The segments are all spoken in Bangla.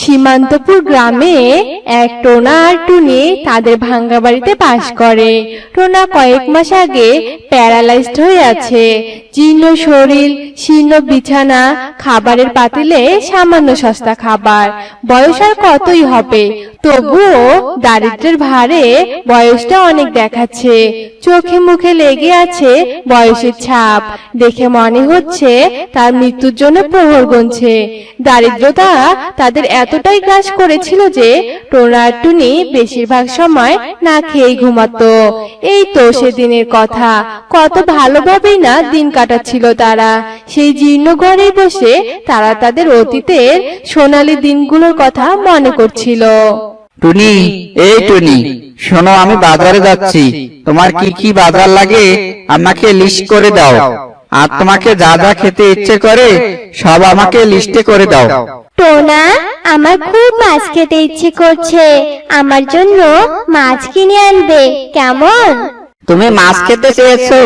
সীমান্তপুর গ্রামে এক টোনা আর টুনি তাদের ভাঙ্গা বাড়িতে বাস করে। টোনা কয়েক মাস আগে প্যারালাইজড হয়ে আছে। জীর্ণ শরীর, শীর্ণ বিছানা, খাবারের পাতিলে সামান্য সস্তা খাবার। বয়স আর কতই হবে, তবুও দারিদ্র্যের ভারে বয়সটা অনেক দেখাচ্ছে। চোখে মুখে লেগে আছে বয়সের ছাপ। দেখে মনে হচ্ছে তার মৃত্যুর জন্য প্রহর গুনছে। দারিদ্রতা তাদের এতটাই গ্রাস করেছিল যে টোনা আর টুনি বেশিরভাগ সময় না খেয়ে ঘুমাতো। এই তো সেদিনের কথা। কত ভালোভাবেই না দিন কাটাচ্ছিল তারা। সেই জীর্ণ ঘরে বসে তারা তাদের অতীতের সোনালী দিনগুলোর কথা মনে করছিল। টুনি, এই টুনি, শোনো, আমি বাজারে যাচ্ছি। তোমার কি কি বাজার লাগে আমাকে লিস্ট করে দাও। আর তোমাকে যা যা খেতে ইচ্ছে করে সব আমাকে লিস্টে করে দাও। টোনা, আমার খুব মাছ খেতে ইচ্ছে করছে, আমার জন্য মাছ কিনে আনবে কেমন? তুমি মাছ খেতে চেয়েছো,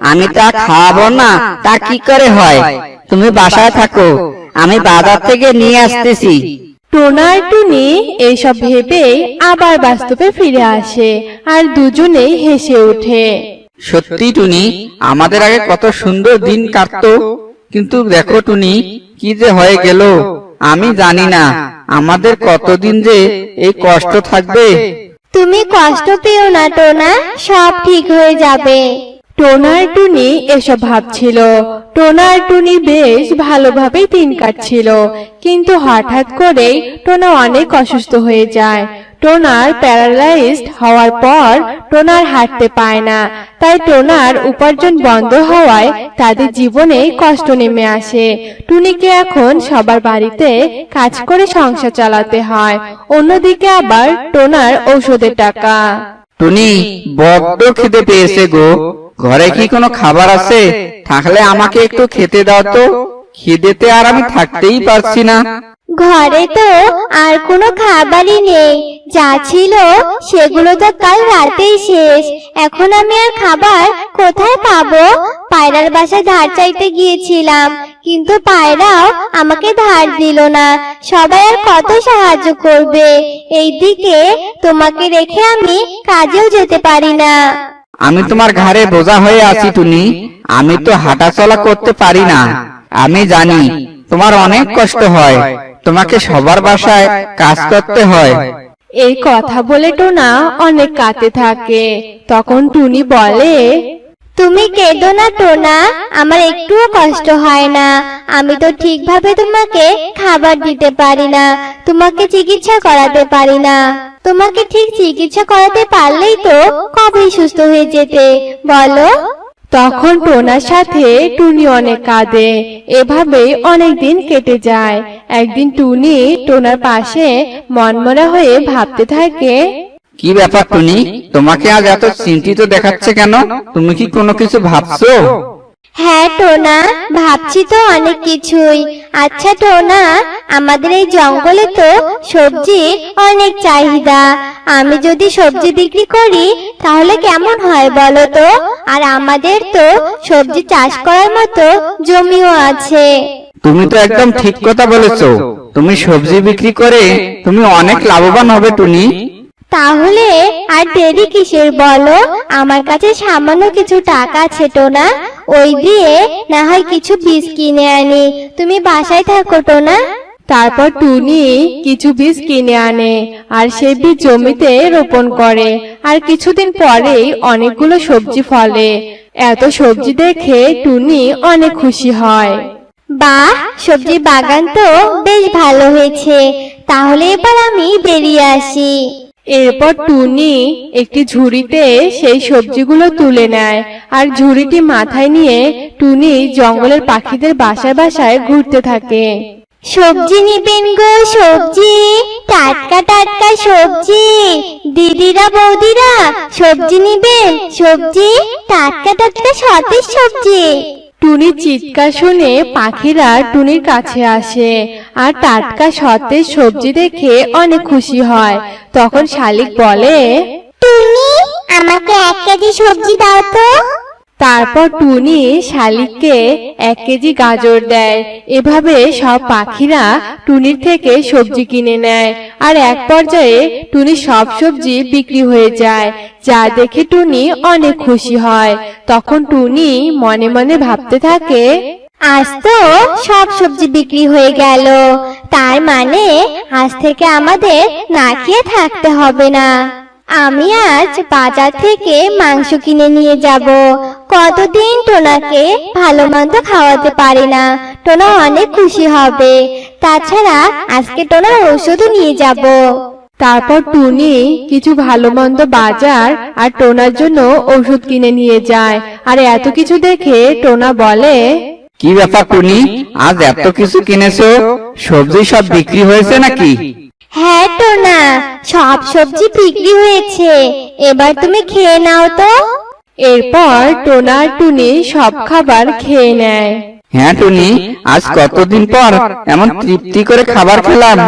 আমি তা খাওয়াবো না তা কি করে হয়? তুমি বাসায় থাকো, আমি বাজার থেকে নিয়ে আসতেছি। টোনা আর টুনি এইসব ভেবে আবার বাস্তবে ফিরে আসে আর দুজনেই হেসে ওঠে। সত্যি টুনি, আমাদের আগে কত সুন্দর দিন কাটতো, কিন্তু দেখো টুনি, কি যে হয়ে গেল। আমি জানি না আমাদের কতদিন যে এই কষ্ট থাকবে। তুমি কষ্ট পেও না টোনা, সব ঠিক হয়ে যাবে। টোনা আর টুনি এসব ভাবছিল। টোনা আর টুনি বেশ ভালোভাবেই দিন কাটছিল, কিন্তু হঠাৎ করেই টোনা অনেক অসুস্থ হয়ে যায়। টোনার প্যারালাইজড হওয়ার পর টোনার হাঁটতে পায় না। তাই টোনার উপার্জন বন্ধ হওয়ায় তাদের জীবনে কষ্ট নেমে আসে। টুনিকে এখন সবার বাড়িতে কাজ করে সংসার চালাতে হয়। অন্যদিকে আবার টোনার ঔষধের টাকা। টুনি, বড্ড খিদে পেয়েছে গো। ঘরে কি কোনো খাবার আছে? থাকলে আমাকে একটু খেতে দাও তো। খিদেতে আর আমি থাকতেই পারছি না। ঘরে তো আর কোনো খাবারই নেই, যা ছিল সেগুলো তো কাল রাতেই শেষ। এখন আমি আর খাবার কোথায় পাবো? পায়রার বাসায় ধার চাইতে গিয়েছিলাম, কিন্তু পায়রাও আমাকে ধার দিল না। সবাই আর কত সাহায্য করবে? এইদিকে তোমাকে রেখে আমি কাজেও যেতে পারি না। আমি তোমার ঘাড়ে বোঝা হয়ে আছি টুনি। আমি তো হাঁটাচলা করতে পারি না। আমি জানি তোমার অনেক কষ্ট হয়, তোমাকে সবার বাসায় কাজ করতে হয়। এই কথা বলে টোনা অনেক কাঁদতে থাকে। তখন টুনি বলে, তুমি কেঁদো না টোনা, আমার একটুও কষ্ট হয় না। আমি তো ঠিকভাবে তোমাকে খাবার দিতে পারি না, তোমাকে চিকিৎসা করাতে পারি না। তোমাকে ঠিক চিকিৎসা করাতে পারলেই তো কবেই সুস্থ হয়ে যেতে, বলো? তখন টোনার সাথে টুনি অনেক কাঁদে। এভাবেই অনেক দিন কেটে যায়। একদিন টুনি টোনার পাশে মনমরা হয়ে ভাবতে থাকে, কি ব্যাপার টুনি, তোমাকে আজ এত চিন্তিত দেখাচ্ছে কেন? তুমি কি কোনো কিছু ভাবছো? হ্যাঁ টোনা, ভাবছি তো অনেক কিছুই। আচ্ছা টোনা, আমাদের এই জঙ্গলে তো সবজির অনেক চাহিদা। আমি যদি সবজি বিক্রি করি তাহলে কেমন হয় বলো তো? আর আমাদের তো সবজি চাষ করার মতো জমিও আছে। তুমি তো একদম ঠিক কথা বলেছো। তুমি সবজি বিক্রি করে তুমি অনেক লাভবান হবে টুনি। তাহলে আর দেরি কিসের বলো? আমার কাছে সামান্য কিছু টাকা আছে টোনা, ওই দিয়ে না হয় কিছু বীজ কিনে আনি। তুমি বাসায় থাকো টোনা। তারপর টুনি কিছু বীজ কিনে আনে আর সেই বীজ জমিতে রোপণ করে। আর কিছুদিন পরেই অনেকগুলো সবজি ফলে। এত সবজি দেখে টুনি অনেক খুশি হয়। বাহ, সবজি বাগান তো বেশ ভালো হয়েছে। তাহলে এবার আমি বেরিয়ে আসি। এরপর টুনি একটি ঝুড়িতে সেই সবজিগুলো তুলে নেয় আর ঝুড়িটি মাথায় নিয়ে টুনি জঙ্গলের পাখিদের বাসায় বাসায় ঘুরতে থাকে। সবজি নিবেন গো, সবজি, টাটকা টাটকা সবজি। দিদিরা বৌদিরা সবজি নিবেন, সবজি, টাটকা টাটকা সতেজ সবজি। টুনির চিৎকার শুনে পাখিরা টুনির কাছে আসে আর টাটকা সতেজ সবজি দেখে অনেক খুশি হয়। তখন শালিক বলে, টুনি, আমাকে 1 কেজি সবজি দাও তো। তারপর টুনি শালিককে 1 কেজি গাজর দেয়। এভাবে সব পাখিরা টুনির থেকে সবজি কিনে নেয়। আর এক পর্যায়ে টুনির সব সবজি বিক্রি হয়ে যায়, যা দেখে টুনি অনেক খুশি হয়। তখন টুনি মনে মনে ভাবতে থাকে, আজ তো সব সবজি বিক্রি হয়ে গেল, তার মানে আজ থেকে আমাদের না খেয়ে থাকতে হবে না। আমি আজ বাজার থেকে মাংস কিনে নিয়ে যাব। কতদিন টোনাকে ভালো মন্দ খাওয়াতে পারি না, টোনা অনেক খুশি হবে। তাছাড়া আজকে টোনার ওষুধও নিয়ে যাব। তারপর টুনি কিছু ভালো মন্দ বাজার আর টোনার জন্য ওষুধ কিনে নিয়ে যায়। আর এত কিছু দেখে টোনা বলে, কি ব্যাপার টুনি, আজ এত কিছু কিনেছো? সবজি সব বিক্রি হয়েছে নাকি? হ্যাঁ টোনা, সব সবজি বিক্রি হয়েছে। এবার তুমি খেয়ে নাও তো। এরপর টোনা আর টুনি সব খাবার খেয়ে নেয়। হ্যাঁ টুনি, আজ কতদিন পর এমন তৃপ্তি করে খাবার খেলাম।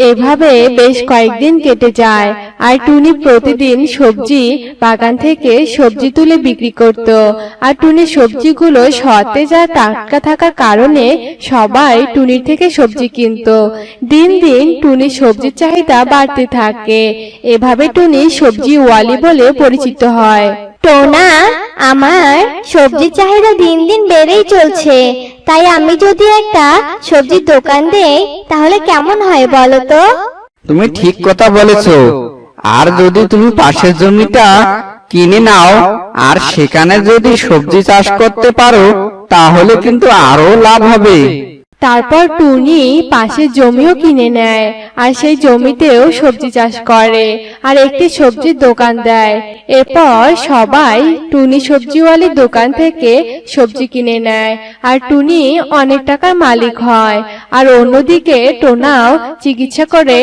এভাবে বেশ কয়েকদিন কেটে যায়। আর টুনি প্রতিদিন সবজি বাগান থেকে সবজি তুলে বিক্রি করত। আর টুনির সবজিগুলো সতেজ আর টাটকা থাকার কারণে সবাই টুনির থেকে সবজি কিনতো। দিন দিন টুনির সবজির চাহিদা বাড়তে থাকে। এভাবে টুনি সবজি ওয়ালি বলে পরিচিত হয়। টোনা, আমার সবজির চাহিদা দিন দিন বেড়েই চলছে, তাই আমি যদি একটা সবজির দোকান দেই তাহলে কেমন হয় বলো তো? তুমি ঠিক কথা বলেছো। আর যদি তুমি পাশের জমিটা কিনে নাও আর সেখানে যদি সবজি চাষ করতে পারো, তাহলে কিন্তু আরো লাভ হবে। তারপর টুনি পাশের জমিও কিনে নেয় আর সেই জমিতেও সবজি চাষ করে আর একটি সবজির দোকান দেয়। এরপর সবাই টুনি সবজিওয়ালির দোকান থেকে সবজি কিনে নেয় আর টুনি অনেক টাকার মালিক হয়। আর অন্যদিকে টোনাও চিকিৎসা করে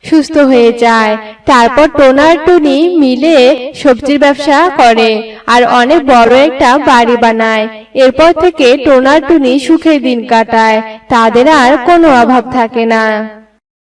সুস্থ হয়ে যায়। তারপর টোনা আর টুনি মিলে সবজির ব্যবসা করে আর অনেক বড় একটা বাড়ি বানায়। এরপর থেকে টোনা আর টুনি সুখে দিন কাটায়, তাদের আর কোনো অভাব থাকে না।